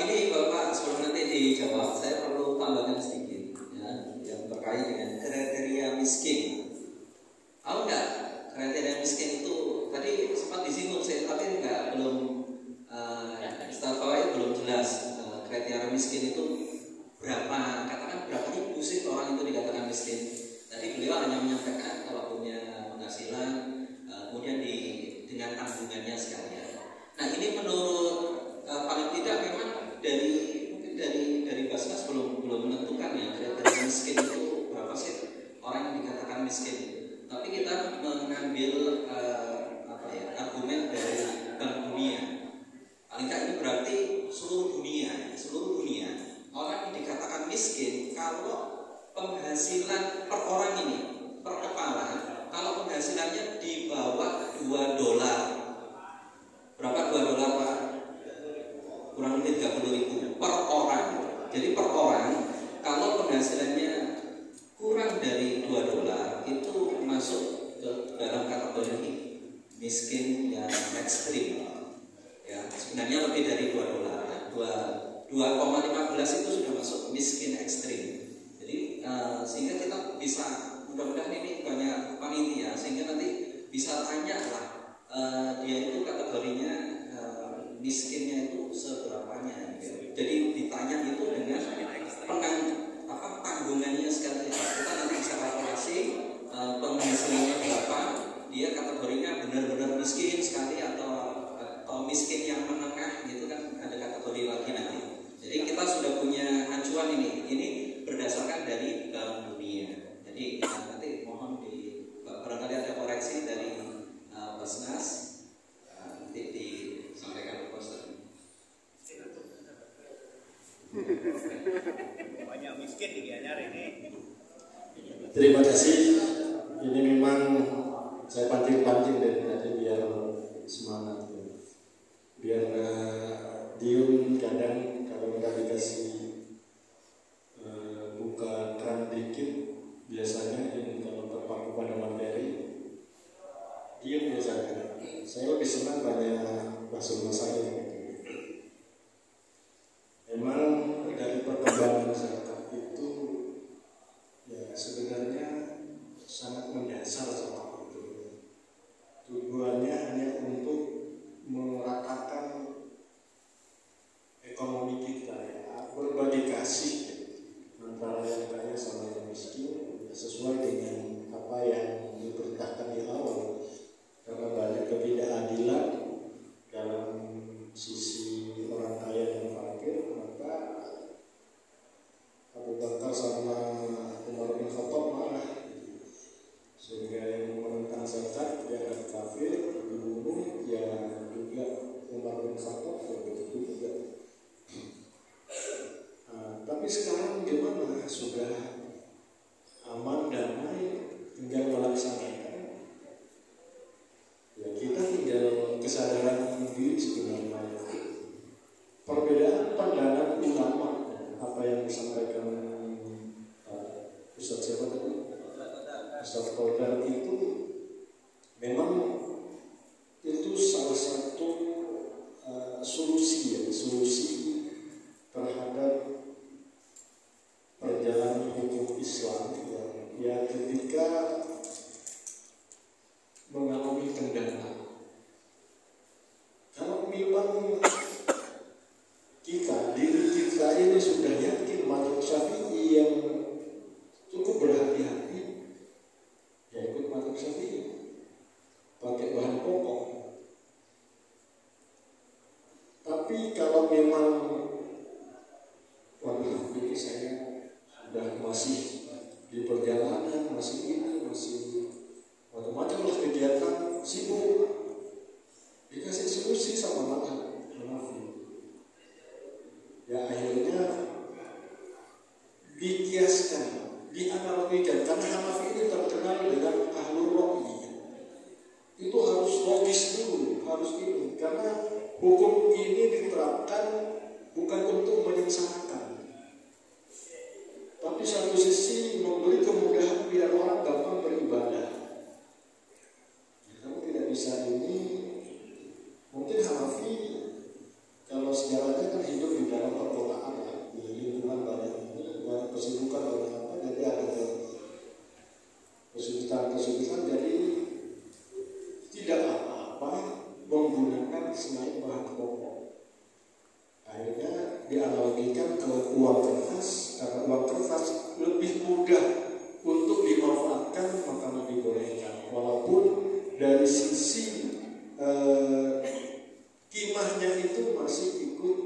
ini Bapak sebelum nanti dijawab, saya perlu tambahkan sedikit ya, yang terkait dengan kriteria miskin. Tahu nggak kriteria miskin itu? Tadi sempat disinggung saya, tapi belum Ustaz Fawaid belum jelas kriteria miskin itu berapa, katakan berapa ribu sih orang itu dikatakan miskin. Tadi beliau hanya menyampaikan kalau punya penghasilan, kemudian dengan tanggungannya sekalian. Nah ini menurut paling tidak memang mungkin dari Basnas belum menentukan ya kriteria miskin itu berapa sih orang yang dikatakan miskin. Tapi kita mengambil argumen dari Bank Dunia. Paling tidak ini berarti seluruh dunia orang yang dikatakan miskin kalau penghasilan per orang ini per kepala, kalau penghasilannya di bawah $2. Berapa $2 Pak? Kurang lebih 30.000 per orang. Jadi per orang kalau penghasilannya kurang dari $2 itu masuk ke dalam kategori miskin yang ekstrim. Ya, sebenarnya lebih dari $2. 2,15 itu sudah masuk miskin ekstrim. Jadi sehingga kita bisa, mudah-mudahan ini banyak panitia sehingga nanti bisa tanya lah dia itu kategorinya miskinnya itu seberapanya gitu. Jadi ditanya itu dengan tanggungannya sekalian. Kita nanti bisa kalkulasi penghasilannya berapa, dia kategorinya benar-benar miskin sekali atau miskin yang menengah gitu kan, ada kategori lagi nanti. Jadi kita sudah punya acuan ini berdasarkan dari Bank Dunia. Jadi nanti mohon barangkali ada koreksi dari Basnas, nanti disampaikan ke Ustaz. Banyak miskin di Gianyar ini. Terima kasih. Ini memang saya pancing-pancing dari tadi biar semangat, biar Diun kadang kalau nggak dikasih buka keran dikit, biasanya ini kalau terpaku pada materi Diun biasanya. Saya lebih senang banyak bahasa saya. Memang dari perkembangan masyarakat itu ya sebenarnya sangat mendasar soal itu. Tujuannya hanya untuk meratakan ekonomi kita ya, berbagi kasih antara yang kaya sama yang miskin sesuai dengan apa yang diperintahkan di awal. Karena banyak ketidakadilan dalam sisi orang kaya dan fakir, maka Abu Bakar sama Umar bin Khattab marah, sehingga yang menentang zakat dianggap kafir, dibunuh, ya juga Umar bin Khattab begitu juga. Tapi sekarang gimana? Sudah aman, damai, tinggal melaksanakan. Ya kita tinggal kesadaran diri sebenarnya. Perbedaan pandangan ulama, apa yang disampaikan Ustaz siapa tadi? Ustaz Qaudar itu memang itu salah satu solusi terhadap perjalanan hukum Islam ya ketika mengalami kendala. Kalau memang diri kita ini sudah yakin mazhab Syafi'i yang cukup berhati-hati, ya ikut mazhab Syafi'i, pakai bahan pokok. Tapi kalau memang waduh ini saya sudah masih di perjalanan, masih macam-macam lah kegiatan, sibuk, dikasih solusi sama Hanafi. Ya akhirnya dikiaskan, dianalogikan, karena Hanafi ini terkenal dengan ahlul ra'yi. Itu harus logis dulu, harus ini, karena hukum ini diterapkan dalam perkotaan, di lingkungan banyak kesibukan banyak apa, jadi ada kesulitan, jadi tidak apa-apa menggunakan selain bahan pokok. Akhirnya dianalogikan ke uang kertas, karena uang kertas lebih mudah untuk dimanfaatkan, maka dibolehkan. Walaupun dari sisi kimahnya itu masih ikut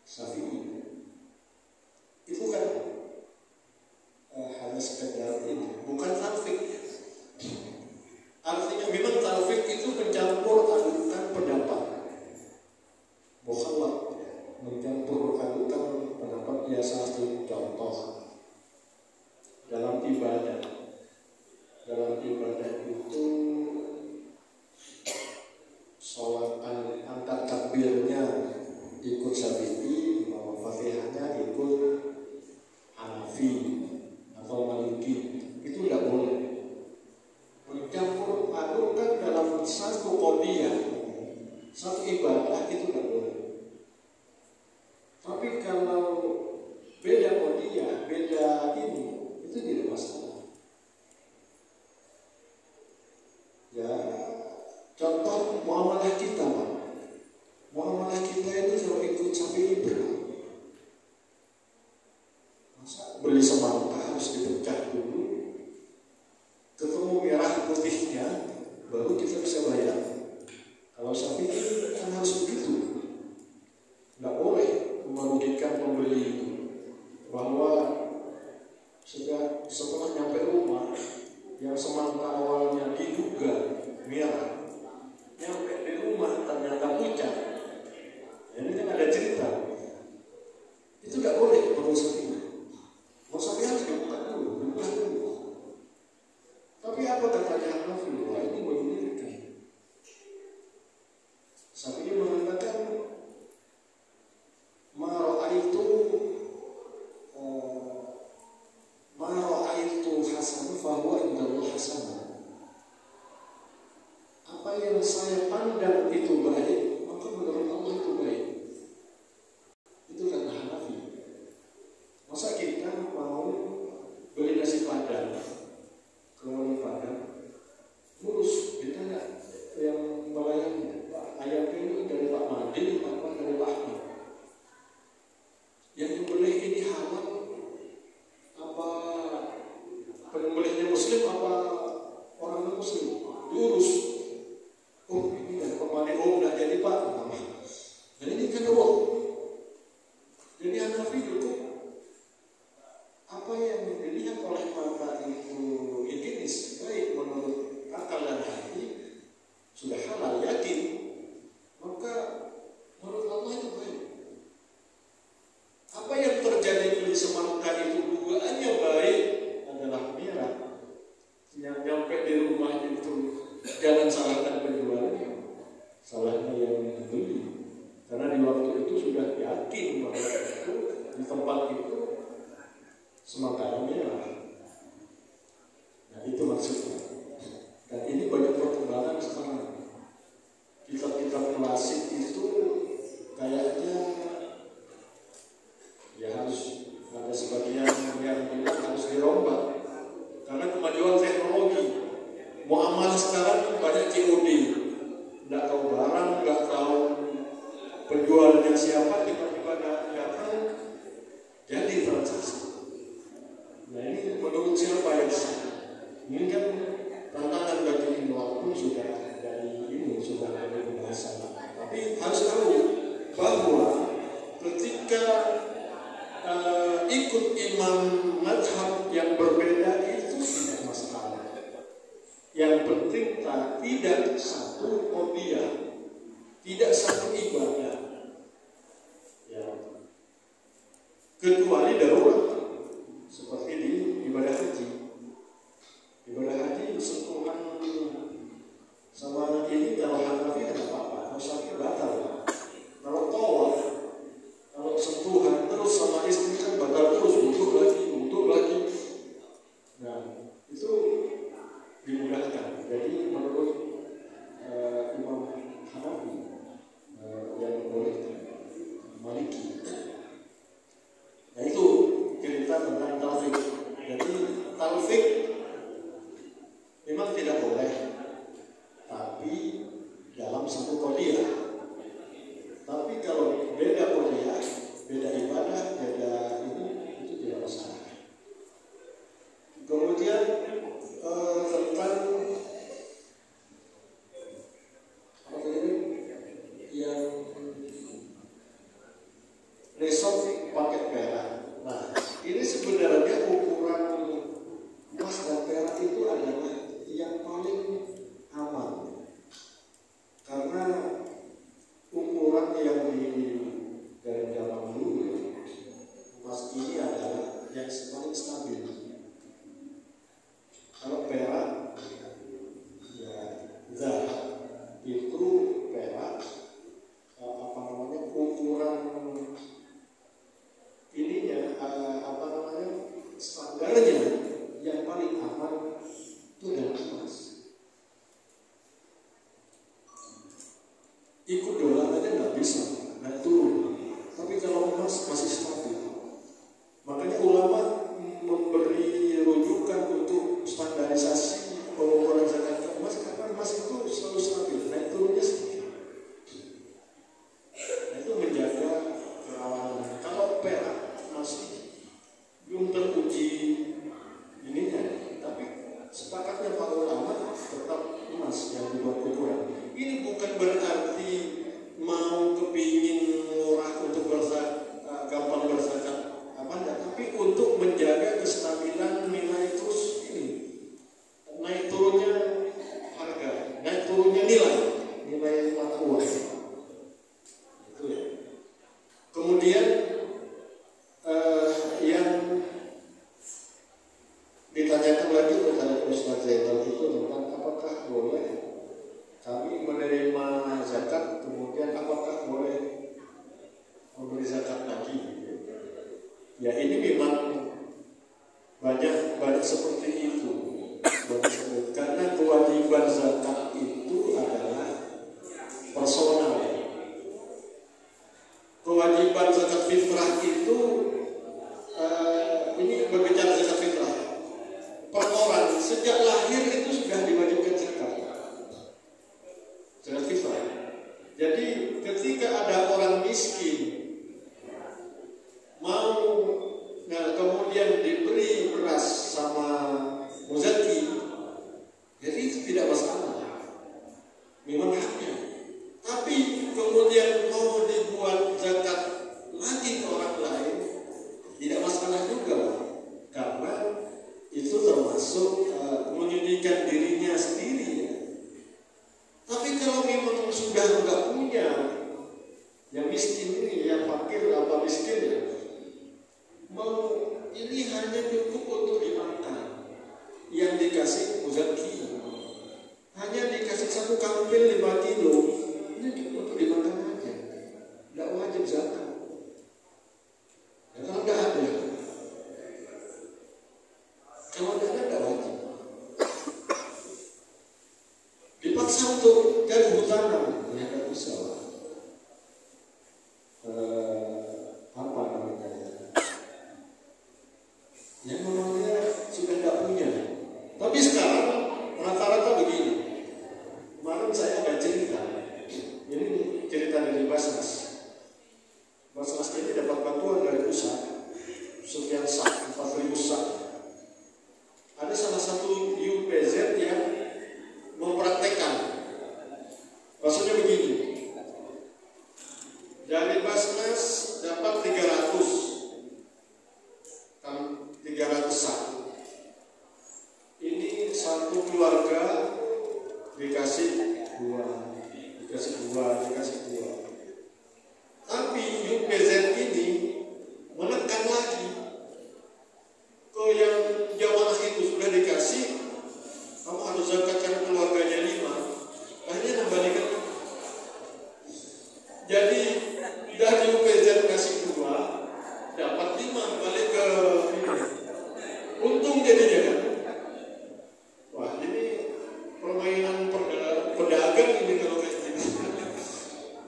Syafi'i. Itu kan hanya sekedar ini, bukan talfik. Artinya memang talfik itu mencampur adukan pendapat, mukhalaf, mencampur adukan pendapat. Biasa contoh dalam ibadah. Dalam ibadah itu sholat angkat takbirnya ikut Syafi'i, bahwa Fatihahnya ikut Hanafi atau Maliki, itu tidak boleh. Mencampur adukan dalam satu qadiyah, satu ibadah, itu tidak boleh. Tapi kalau beda qadiyah, beda ini, itu tidak masalah. Ya, contoh muamalah kita, Pak. Muamalah kita itu kalau ikut Syafi'i berat. Masa beli semangka harus dipecah dulu, ketemu merah putihnya, baru kita bisa bayar. Kalau Syafi'i kan harus begitu. Nggak boleh merugikan pembeli, bahwa setelah nyampe rumah, yang semangka awalnya diduga merah, nyampe di rumah ternyata pucat. Ini kan ada cerita. Itu nggak boleh menurut Syafi'i. Mau Syafi'i harus dibuka dulu. Tapi apa katanya Hanafi? Wah, ini mengerikan. Syafi'i mengatakan ma'ra'aitu hasan fahuwa indallah hasan. Apa yang saya pandang itu baik, maka menurut Allah itu baik. Itu kata Hanafi. Masa kita mau beli nasi padang, kalau padang lurus, ditanya yang melayani, Pak, ayam ini dari Pak Madi, apa dari Pak Ahmad? Yang membeli ini halal apa penyembelihnya Muslim apa orang non Muslim? Lurus. Oh, ini dari Pak Madi, oh nggak jadi Pak. Dan ini kan Allah. Jadi Hanafi itu apa yang dilihat oleh mata itu higienis, baik menurut akal dan hati, sudah halal, yakin, maka menurut Allah itu baik. Apa yang terjadi di semangka itu dugaannya baik adalah merah, yang nyampe di rumah itu jangan salahkan penjualnya, salahnya yang membeli, karena di waktu itu sudah yakin bahwa itu di tempat itu semangka merah. Nah, itu maksudnya. Dan ini banyak perkembangan sekarang. Kitab-kitab klasik itu kayaknya ya harus ada sebagian yang bilang harus dirombak karena kemajuan teknologi. Muamalah sekarang banyak COD, nggak tahu barang, nggak tahu penjualnya siapa, tiba-tiba datang jadi transaksi. Nah, ini menurut siapa yang sah? Ini kan tantangan bagi walaupun sudah dari ini sudah ada pembahasan. Tapi harus tahu bahwa ketika ikut imam madhab yang berbeda itu tidak masalah. Yang penting tidak satu qadiyah, tidak satu ibadah. Ya. Kecuali darurat. Seperti di ibadah haji. Ibadah haji sentuhan sama ini kalau Hanafi tidak apa-apa, kalau Syafi'i batal. Kalau tawaf, kalau sentuhan terus sama istri kan batal terus, untuk lagi. Nah, itu dimudahkan. Jadi menurut Imam Hanafi yang boleh Maliki ukuran ininya apa namanya standarnya yang paling aman itu adalah emas. Ikut dolar aja nggak bisa, naik turun. Tapi kalau emas masih stabil. Makanya ulama memberi rujukan untuk standarisasi pengukuran zakat emas karena emas itu selalu stabil, naik turunnya sedikit. Nah, itu menjaga kerawanan. Kalau perak masih belum teruji ininya, tapi sepakatnya para ulama tetap emas yang dibuat ukuran. Ini bukan berarti mau kepingin murah untuk gampang berzakat apa enggak, tapi untuk menjaga kestabilan nilai terus ini naik turunnya harga, naik turunnya nilai mata uang itu ya. Kemudian yang ditanyakan lagi kepada Ustaz Zainal itu tentang apakah boleh kami menerima zakat kemudian apakah boleh memberi zakat lagi. Ya ini memang banyak seperti itu. Karena kewajiban zakat itu adalah personal. Kewajiban zakat fitrah itu ini berbicara zakat fitrah. Per orang sejak lahir itu sudah diwajibkan zakat fitrah. Jadi ketika ada orang miskin mau kemudian diberi beras sama muzaki, jadi itu tidak masalah, memang haknya. Tapi kemudian mau dibuat zakat lagi ke orang lain, tidak masalah juga, karena itu termasuk menyucikan dirinya sendiri. Tapi kalau memang sudah nggak punya, yang miskin ini, yang fakir apa miskin ya, mau ini hanya cukup untuk dimakan, yang dikasih muzaki hanya dikasih 1 kampil 5 kilo, ini cukup untuk dimakan aja, nggak wajib zakat. Ya, kalau nggak ada nggak wajib. Dipaksa untuk cari hutanan, ya nggak bisa. Apa namanya? Yang namanya sudah nggak punya. Tapi sekarang rata-rata begini. Kemarin saya ada cerita. Ini cerita dari Basnas. Basnas ini dapat bantuan dari pusat. Sekian sak, 4.000 sak. Ada salah satu UPZ yang mempraktekkan. Maksudnya begini. Dari Basnas dapat 300 sak. Ini satu keluarga dikasih dua. Tapi UPZ ini menekan lagi ke yang jamaah itu sudah dikasih, kamu harus zakatkan keluarganya 5, akhirnya kembalikan. Jadi dari UPZ kasih 2, dapat 5 balik ke ini. Untung jadinya kan. Wah ini permainan pedagang ini kalau kayak gini.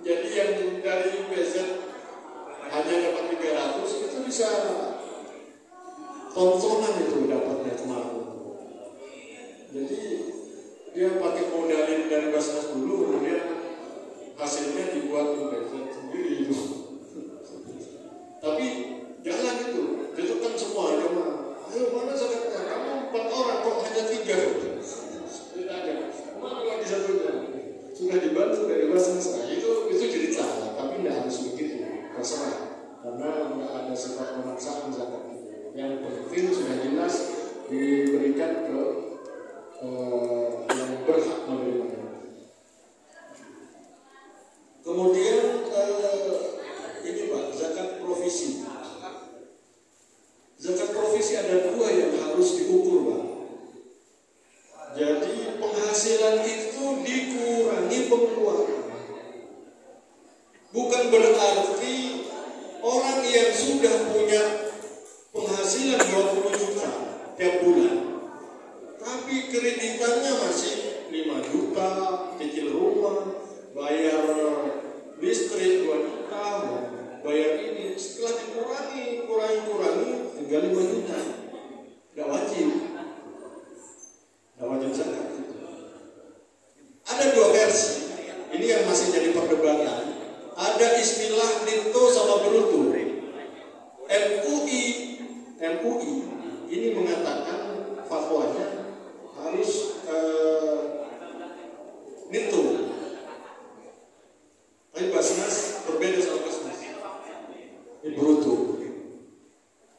Jadi yang dari UPZ hanya dapat 300 itu bisa tontonan itu dapatnya kemarin. Jadi dia pakai modalin dari Basnas dulu, kemudian hasilnya dibuat UPZ sendiri itu. Tapi jalan itu kan semua jemaah. Ayo mana zakatnya? Kamu 4 orang kok hanya 3? Tidak ada. Mana lagi satunya? Sudah dibantu dari Basnas. Itu cerita, tapi tidak harus begitu. Terserah, karena tidak ada sifat pemaksaan zakat. Yang penting sudah jelas diberikan ke yang berhak menerimanya. Kemudian ini Pak, zakat provisi. Zakat provisi ada 2 yang harus diukur Pak. Jadi penghasilan itu dikurangi pengeluaran. Bukan berarti berutuh. MUI ini mengatakan fatwanya harus nitung. Tapi Basnas berbeda sama Basnas. Ini berutuh.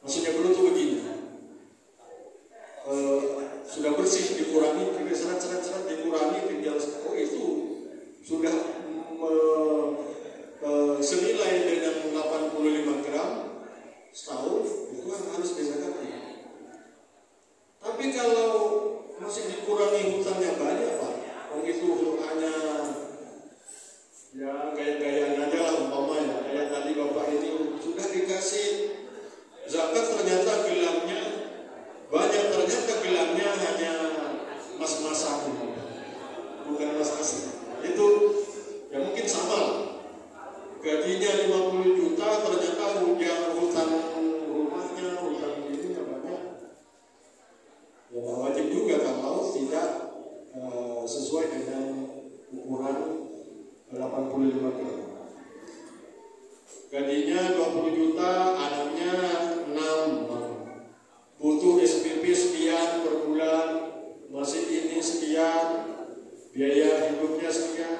Maksudnya berutuh begini. Sudah bersih dikurangi, serat-serat dikurangi, tinggal itu sudah senilai dengan 85 gram setahun, itu harus dizakati. Tapi kalau masih dikurangi hutannya banyak Pak, itu hanya ya gaya-gayaan aja lah umpamanya. Kayak tadi Bapak ini sudah dikasih zakat, ternyata gelangnya banyak, ternyata gelangnya hanya mas-masan, bukan mas asli. Itu ya mungkin sama lah. Gajinya 50 juta, ternyata hutan rumahnya, hutan ininya banyak. Ya wajib juga kalau tidak sesuai dengan ukuran 85 gram. Gajinya 20 juta, anaknya 6, butuh SPP sekian per bulan, masih ini sekian, biaya hidupnya sekian.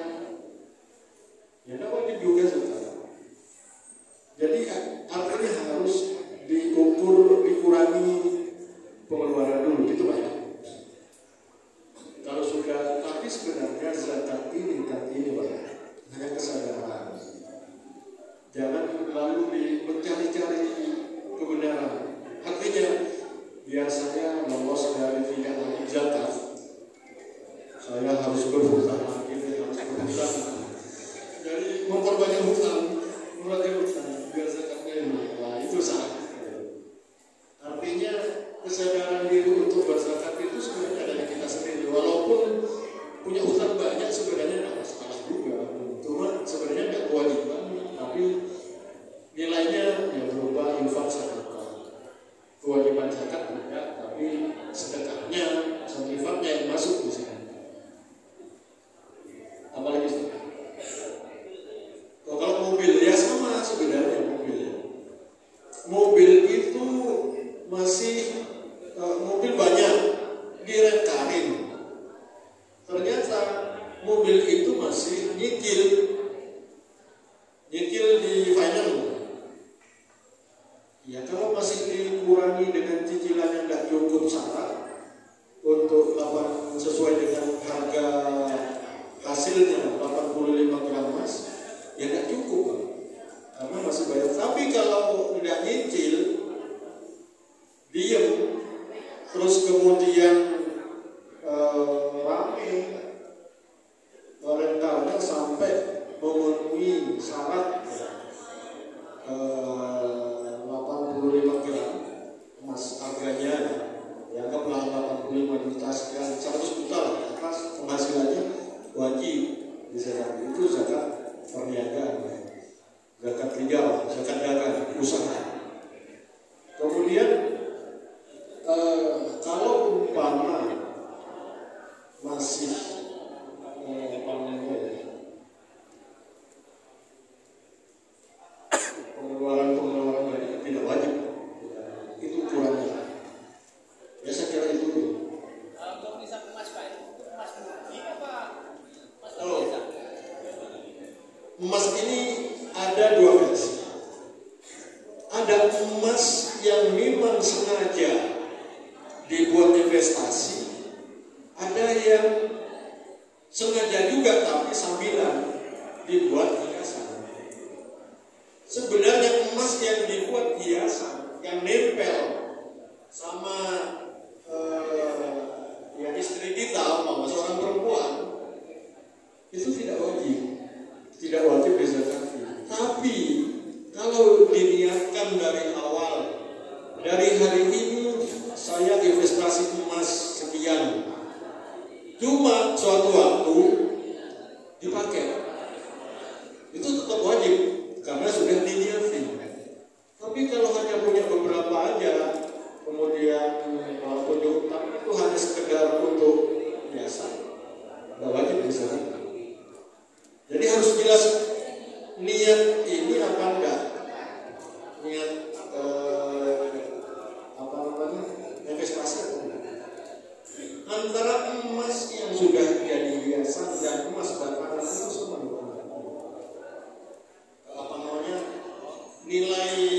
Ya tidak wajib juga sebenarnya. Jadi artinya harus dikurangi pengeluaran dulu, gitu Pak ya. Kalau sudah, tapi sebenarnya zakat ini Pak ya, hanya kesadaran. Jangan lalu mencari-cari kebenaran. Artinya biar saya lolos dari tidak lagi zakat, saya harus berhutang lagi, harus berhutang. Jadi memperbanyak hutang, biar zakatnya ini. Nah itu salah. Artinya kesadaran diri untuk berzakat itu sebenarnya dari kita sendiri. Walaupun punya hutang banyak sebenarnya tidak masalah juga. Cuma sebenarnya tidak kewajiban, tapi nilainya ya berupa infak sedekah. Kewajiban zakat tidak, tapi sedekahnya sama infaknya yang masuk di sini. Apalagi sedekah. Kalau mobil ya sama sebenarnya mobil itu masih mobil banyak direkarin. Ternyata mobil itu masih nyicil di final. Ya kalau masih dikurangi dengan cicilan yang tidak cukup syarat untuk sesuai dengan harga hasilnya 85 gram emas, ya tidak cukup Pak. Karena masih banyak. Tapi kalau tidak nyicil, diem, terus kemudian rame rentalnya sampai memenuhi syarat 85 gram emas harganya, ya anggaplah 85 juta sekian, 100 juta lah atas penghasilannya, wajib dizakat. Itu zakat perniagaan, zakat tinggal, zakat dagang, usaha. Kemudian kalau umpama masih pengeluaran banyak tidak wajib, itu kurangnya. Ya saya kira itu. Untuk nisab emas Pak, emas murni apa? Emas ini ada dua versi. Ada emas yang memang sengaja dibuat investasi, ada yang sengaja juga tapi sambilan dibuat hiasan. Sebenarnya emas yang dibuat hiasan, yang nempel sama ya istri kita, seorang perempuan, itu tidak wajib dizakati. Tapi kalau diniatkan dari awal, dari hari ini saya investasi emas sekian, cuma suatu waktu dipakai, itu tetap wajib karena sudah diniatkan. Tapi kalau hanya punya beberapa aja, kemudian tunjuk utang itu hanya sekedar untuk biasa, tidak wajib dizakati. Jadi harus jelas niat ini apa enggak. nilai